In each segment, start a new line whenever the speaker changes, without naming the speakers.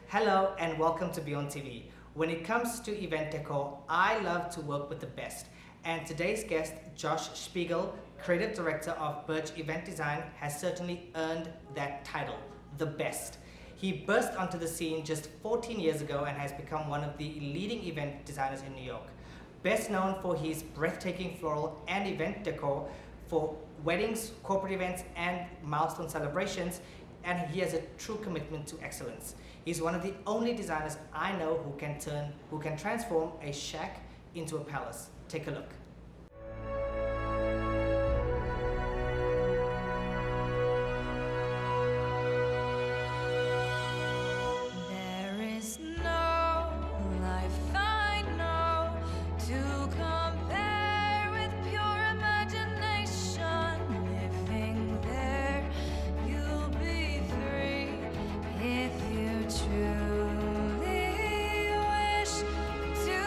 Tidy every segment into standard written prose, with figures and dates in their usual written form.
Hello and welcome to Bjorn TV. When it comes to event decor, I love to work with the best. And today's guest, Josh Spiegel, Creative Director of Birch Event Design, has certainly earned that title, the best. He burst onto the scene just 14 years ago and has become one of the leading event designers in New York. Best known for his breathtaking floral and event decor for weddings, corporate events, and milestone celebrations, and he has a true commitment to excellence. He's one of the only designers I know who can transform a shack into a palace. Take a look.
There is no life I know to compare with pure imagination. Living there, you'll be free if you truly wish to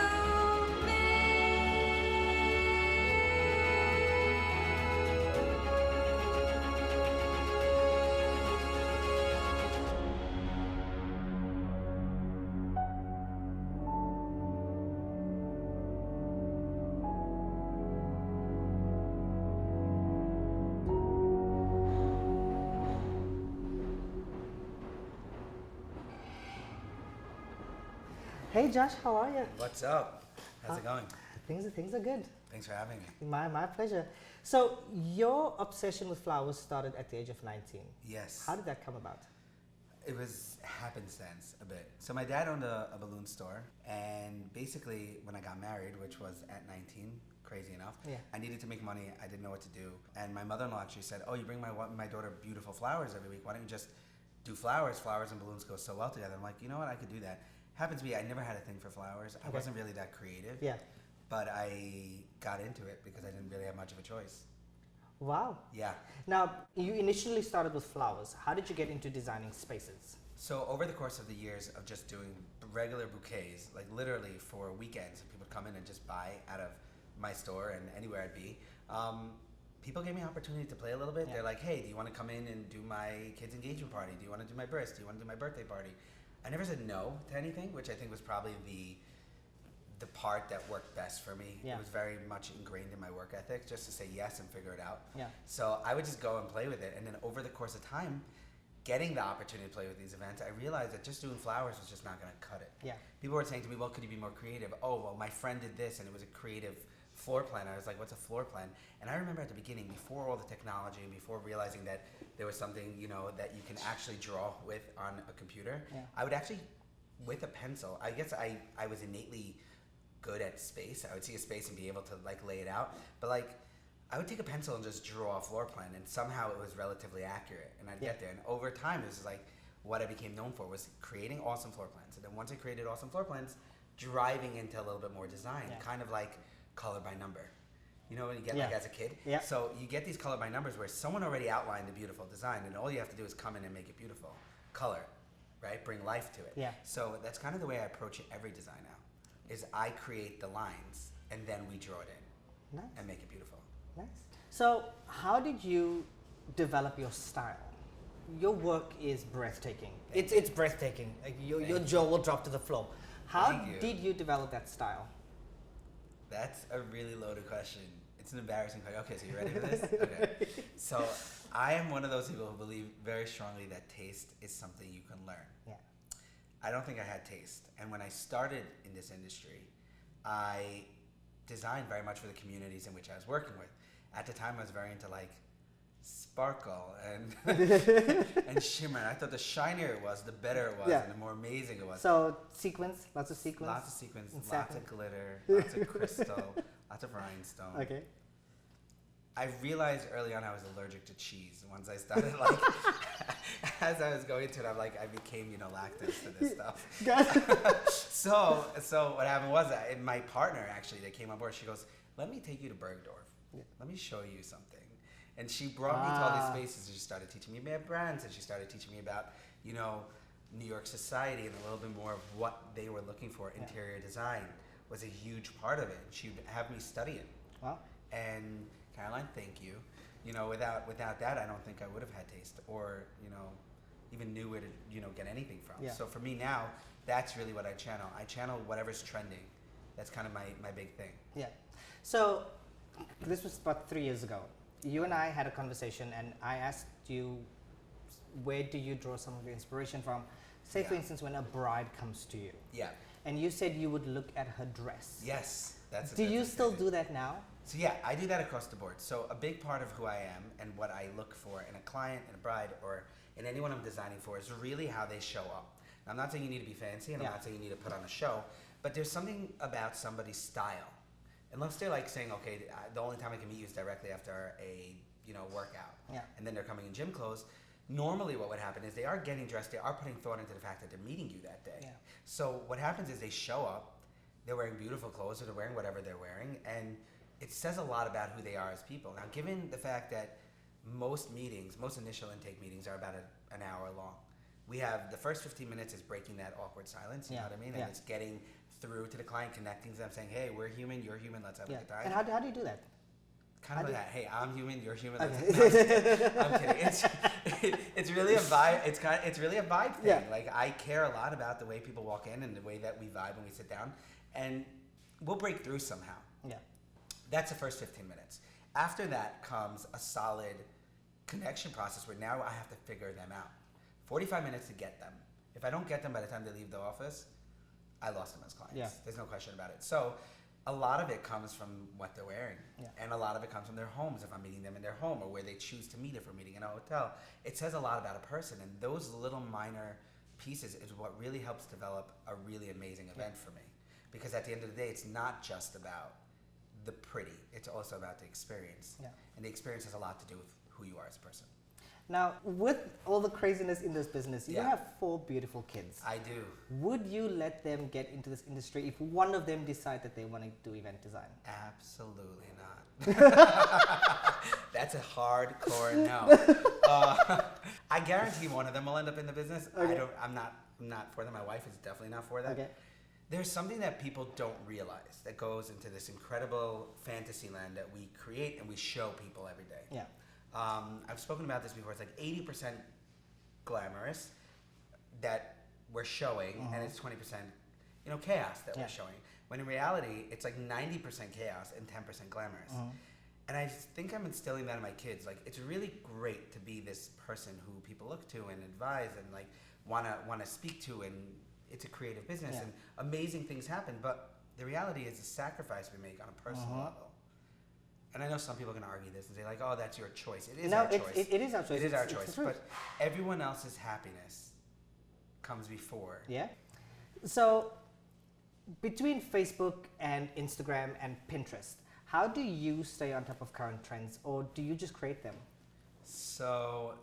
Hey Josh, how are you?
What's up? How's it going?
Things are good.
Thanks for having me.
My pleasure. So your obsession with flowers started at the age of 19.
Yes.
How did that come about?
It was happenstance a bit. So my dad owned a balloon store, and basically when I got married, which was at 19, crazy enough,
Yeah.
I needed to make money. I didn't know what to do, and my mother-in-law actually said, "Oh, you bring my daughter beautiful flowers every week. Why don't you just do flowers? Flowers and balloons go so well together." I'm like, you know what? I could do that. Happens to be I never had a thing for flowers. I
Okay.
wasn't really that creative.
Yeah.
But I got into it because I didn't really have much of a choice.
Wow.
Yeah.
Now, you initially started with flowers. How did you get into designing spaces?
So over the course of the years of just doing regular bouquets, like literally for weekends, people would come in and just buy out of my store and anywhere I'd be, people gave me an opportunity to play a little bit.
Yeah.
They're like, "Hey, do you want to come in and do my kid's engagement party? Do you want to do my bris? Do you want to do my birthday party?" I never said no to anything, which I think was probably the part that worked best for me.
Yeah.
It was very much ingrained in my work ethic, just to say yes and figure it out.
Yeah.
So I would just go and play with it, and then over the course of time, getting the opportunity to play with these events, I realized that just doing flowers was just not going to cut it.
Yeah.
People were saying to me, "Well, could you be more creative?" "Oh, well, my friend did this, and it was a creative floor plan." I was like, "What's a floor plan?" And I remember at the beginning, before all the technology and before realizing that there was something, that you can actually draw with on a computer,
Yeah.
I would actually, with a pencil, I guess I was innately good at space. I would see a space and be able to lay it out. But I would take a pencil and just draw a floor plan, and somehow it was relatively accurate, and I'd
Yeah.
get there. And over time, this is what I became known for was creating awesome floor plans. And then once I created awesome floor plans, driving into a little bit more design,
Yeah.
kind of like color by number. You know when you get
Yeah.
as a kid?
Yeah.
So you get these color by numbers where someone already outlined a beautiful design, and all you have to do is come in and make it beautiful. Color, right? Bring life to it.
Yeah.
So that's kind of the way I approach every design now, is I create the lines, and then we draw it in
Nice.
and make it beautiful.
Nice. So, how did you develop your style? Your work is breathtaking. It's breathtaking. Your jaw will drop to the floor. How
Thank you.
did you develop that style?
That's a really loaded question. It's an embarrassing question. Okay, so you ready for this? Okay. So I am one of those people who believe very strongly that taste is something you can learn.
Yeah.
I don't think I had taste. And when I started in this industry, I designed very much for the communities in which I was working with. At the time, I was very into sparkle and and shimmer. And I thought the shinier it was, the better it was,
Yeah.
and the more amazing it was.
So, sequins, lots of sequins.
Lots of sequins,
and
lots
satin.
of glitter, lots of crystal, lots of rhinestone.
Okay.
I realized early on I was allergic to cheese. Once I started as I was going to it, I became lactose to this stuff. So what happened was that my partner actually that came on board, she goes, "Let me take you to Bergdorf.
Yeah.
Let me show you something." And she brought me to all these spaces, and she started teaching me about brands, and she started teaching me about New York society and a little bit more of what they were looking for.
Yeah.
Interior design was a huge part of it. She'd have me study it.
Wow.
And Caroline, thank you. Without that, I don't think I would have had taste, or even knew where to get anything from.
Yeah.
So for me now, that's really what I channel. I channel whatever's trending. That's kind of my big thing.
Yeah. So this was about 3 years ago. You and I had a conversation, and I asked you, where do you draw some of your inspiration from? Say, for instance, when a bride comes to you.
Yeah.
And you said you would look at her dress.
Yes.
Do you still do that now?
So yeah, I do that across the board. So a big part of who I am and what I look for in a client, in a bride, or in anyone I'm designing for is really how they show up. Now, I'm not saying you need to be fancy, and I'm not saying you need to put on a show, but there's something about somebody's style. Unless they're like saying, okay, the only time I can meet you is directly after a workout, and then they're coming in gym clothes. Normally what would happen is they are getting dressed, they are putting thought into the fact that they're meeting you that day. Yeah. So what happens is they show up, they're wearing beautiful clothes, or they're wearing whatever they're wearing, and it says a lot about who they are as people. Now, given the fact that most initial intake meetings are about an hour long, we have the first 15 minutes is breaking that awkward silence, you know what I mean? And it's getting through to the client, connecting to them, saying, hey, we're human, you're human, let's have a good time.
And how do you do that?
Kind of like that. Hey, I'm human, you're human. Okay. I'm kidding. It's really a vibe. It's really a vibe thing. Yeah. Like, I care a lot about the way people walk in and the way that we vibe when we sit down, and we'll break through somehow. Yeah. That's the first 15 minutes. After that comes a solid connection process where now I have to figure them out. 45 minutes to get them. If I don't get them by the time they leave the office, I lost them as clients. Yeah. There's no question about it. So a lot of it comes from what they're wearing. Yeah. And a lot of it comes from their homes, if I'm meeting them in their home, or where they choose to meet if we're meeting in a hotel. It says a lot about a person, and those little minor pieces is what really helps develop a really amazing event for me. Because at the end of the day, it's not just about the pretty, it's also about the experience. Yeah. And the experience has a lot to do with who you are as a person.
Now, with all the craziness in this business, you have 4 beautiful kids.
I do.
Would you let them get into this industry if one of them decide that they want to do event design?
Absolutely not. That's a hardcore no. I guarantee one of them will end up in the business. Okay. I'm not for them. My wife is definitely not for that. Okay. There's something that people don't realize that goes into this incredible fantasy land that we create and we show people every day. Yeah. I've spoken about this before. It's like 80% glamorous that we're showing, and it's 20% chaos that we're showing. When in reality, it's like 90% chaos and 10% glamorous. And I think I'm instilling that in my kids. Like, it's really great to be this person who people look to and advise and like wanna speak to, and it's a creative business and amazing things happen. But the reality is the sacrifice we make on a personal level. And I know some people are going to argue this and say, like, oh, that's your choice. It is our choice.
It is our choice.
It is our choice. But everyone else's happiness comes before. Yeah.
So between Facebook and Instagram and Pinterest, how do you stay on top of current trends, or do you just create them?
So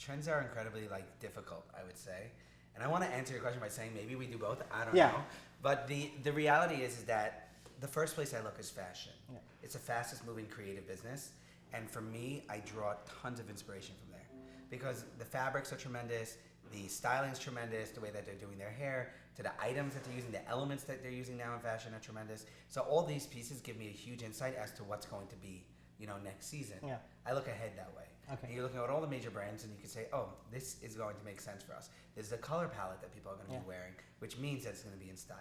trends are incredibly difficult, I would say. And I want to answer your question by saying maybe we do both. I don't know. But the reality is that the first place I look is fashion. Yeah. It's the fastest moving creative business. And for me, I draw tons of inspiration from there. Because the fabrics are tremendous, the styling's tremendous, the way that they're doing their hair, to the items that they're using, the elements that they're using now in fashion are tremendous. So all these pieces give me a huge insight as to what's going to be, next season. Yeah. I look ahead that way. Okay. And you're looking at all the major brands and you can say, oh, this is going to make sense for us. This is the color palette that people are going to be wearing, which means that it's going to be in style.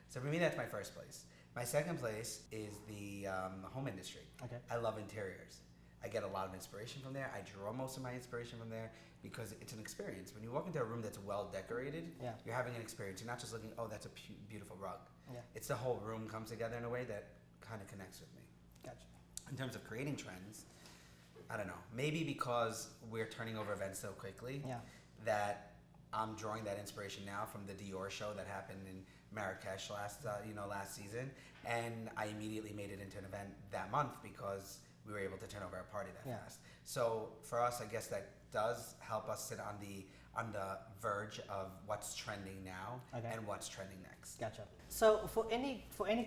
So for me, that's my first place. My second place is the home industry. Okay. I love interiors. I get a lot of inspiration from there. I draw most of my inspiration from there because it's an experience. When you walk into a room that's well decorated, you're having an experience. You're not just looking, oh, that's a beautiful rug. Yeah. It's the whole room comes together in a way that kind of connects with me. Gotcha. In terms of creating trends, I don't know. Maybe because we're turning over events so quickly that I'm drawing that inspiration now from the Dior show that happened in Marrakesh last season, and I immediately made it into an event that month because we were able to turn over a party that fast. So for us, I guess that does help us sit on the verge of what's trending now and what's trending next.
Gotcha. So for any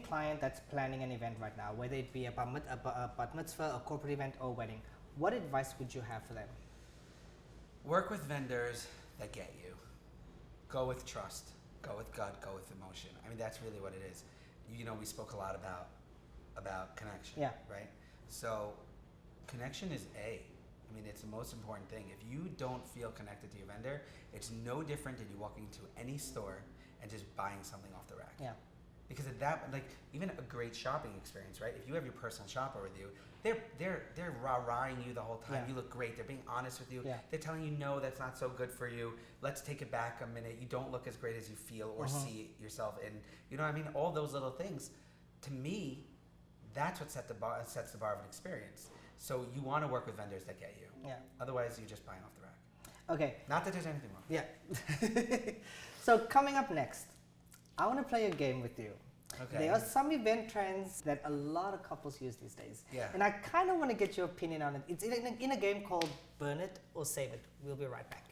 client that's planning an event right now, whether it be a bat mitzvah, a corporate event, or wedding, what advice would you have for them?
Work with vendors that get you. Go with trust. Go with gut, go with emotion. I mean, that's really what it is. We spoke a lot about connection, right? So connection is A. I mean, it's the most important thing. If you don't feel connected to your vendor, it's no different than you walking into any store and just buying something off the rack.
Yeah.
Because at that, like, even a great shopping experience, right? If you have your personal shopper with you, they're rah-rahing you the whole time.
Yeah.
You look great. They're being honest with you.
Yeah.
They're telling you, no, that's not so good for you. Let's take it back a minute. You don't look as great as you feel or see yourself in. You know what I mean? All those little things. To me, that's what sets the bar of an experience. So you want to work with vendors that get you.
Yeah.
Otherwise, you're just buying off the rack.
Okay.
Not that there's anything wrong.
Yeah. So coming up next, I want to play a game with you.
Okay.
There are some event trends that a lot of couples use these days.
Yeah.
And I kind of want to get your opinion on it. It's in a game called Burn It or Save It. We'll be right back.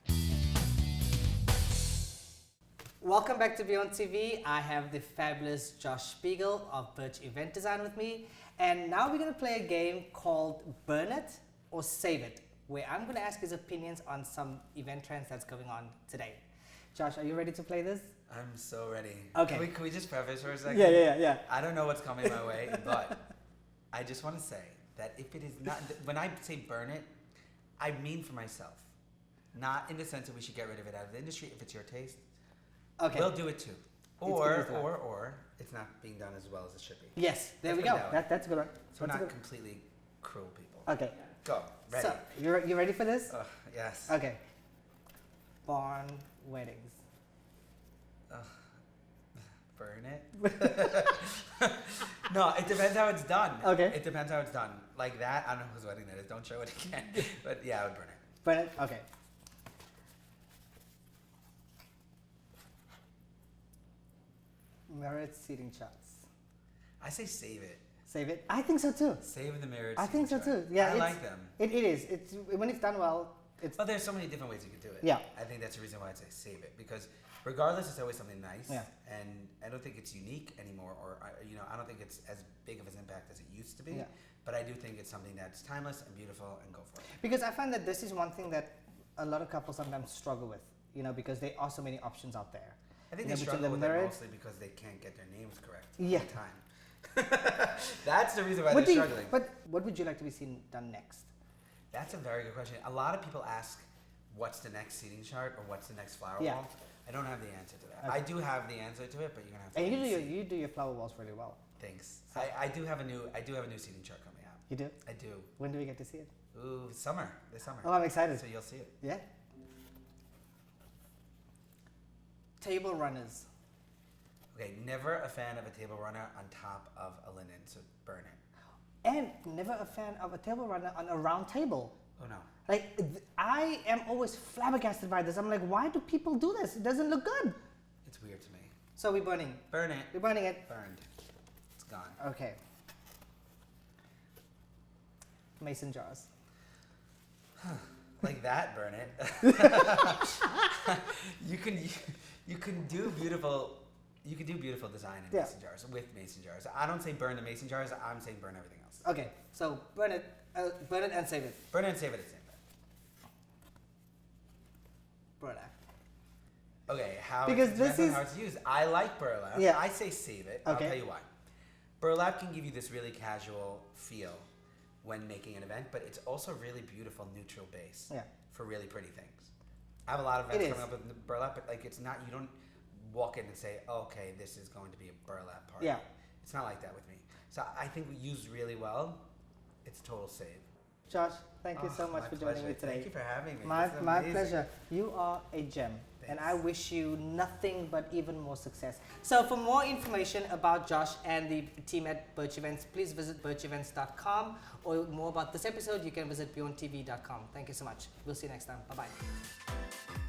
Welcome back to Bjorn TV. I have the fabulous Josh Spiegel of Birch Event Design with me. And now we're going to play a game called Burn It or Save It, where I'm going to ask his opinions on some event trends that's going on today. Josh, are you ready to play this?
I'm so ready.
Okay.
Can we just preface for a second?
Yeah.
I don't know what's coming my way, but I just want to say that if it is not, when I say burn it, I mean for myself. Not in the sense that we should get rid of it out of the industry. If it's your taste,
Okay.
we'll do it too. Or it's not being done as well as it should be.
Yes, there
Let's
we
put
go.
it that way.
That's a good one.
So we're
That's a
not
good-
completely cruel people.
Okay.
Go. Ready.
So, you ready for this?
Yes.
Okay. Barn weddings.
Burn it. No, it depends how it's done.
Okay.
It depends how it's done. Like that, I don't know whose wedding that is. Don't show it again. But yeah, I would burn it.
Burn it? Okay. Mirrored seating charts.
I say save it.
Save it? I think so too.
Save the mirrors.
I think so too. Yeah,
I
it's-
like them.
It is. It's when it's done well. It's
But there's so many different ways you could do it.
Yeah.
I think that's the reason why I'd say save it, because regardless, it's always something nice.
Yeah.
And I don't think it's unique anymore, or I don't think it's as big of an impact as it used to be.
Yeah.
But I do think it's something that's timeless and beautiful, and go for it.
because I find that this is one thing that a lot of couples sometimes struggle with. Because there are so many options out there.
I think
Yeah,
they
between
struggle
the
with it
mirrored-
mostly because they can't get their names correct
Yeah.
all the time. That's the reason why
What
they're
do you-
struggling.
but what would you like to be seen done next?
That's a very good question. A lot of people ask, what's the next seating chart or what's the next flower
Yeah.
wall? I don't have the answer to that.
Okay.
I do have the answer to it, but you're gonna have to
And
wait and see.
you do your flower walls really well.
Thanks. I do have a new seating chart coming out.
You do?
I do.
When do we get to see it?
Ooh, this summer.
Oh, I'm excited.
So you'll see it.
Yeah. Table runners.
Okay, never a fan of a table runner on top of a linen, so burn it.
And never a fan of a table runner on a round table.
Oh no.
Like, I am always flabbergasted by this. I'm like, why do people do this? It doesn't look good.
It's weird to me.
So we're burning.
Burn it.
We're burning it.
Burned. It's gone.
Okay. Mason jars.
Like that, burn it. you can do beautiful design in
Yeah.
mason jars with mason jars. I don't say burn the mason jars. I'm saying burn everything else.
Okay, so burn it and save it.
Burn it and save it at the same time.
Burlap.
Okay, how
Because
it
this
depends on
is-
how it's used. I like burlap.
Yeah.
I say save it.
Okay.
I'll tell you why. Burlap can give you this really casual feel when making an event, but it's also really beautiful neutral base
Yeah.
for really pretty things. I have a lot of
It
events
is.
coming up with burlap, but like it's not. You don't walk in and say, oh, "Okay, this is going to be a burlap party."
Yeah.
It's not like that with me. So I think we used really well. It's a total save.
Josh, thank you
Oh,
so much
my
for joining
pleasure.
me today.
Thank you for having me.
My
This is
my
amazing.
pleasure. You are a gem. And I
Thanks.
wish you nothing but even more success. So for more information about Josh and the team at Birch Events, please visit birchevents.com, or more about this episode, you can visit beyondtv.com. Thank you so much. We'll see you next time. Bye-bye.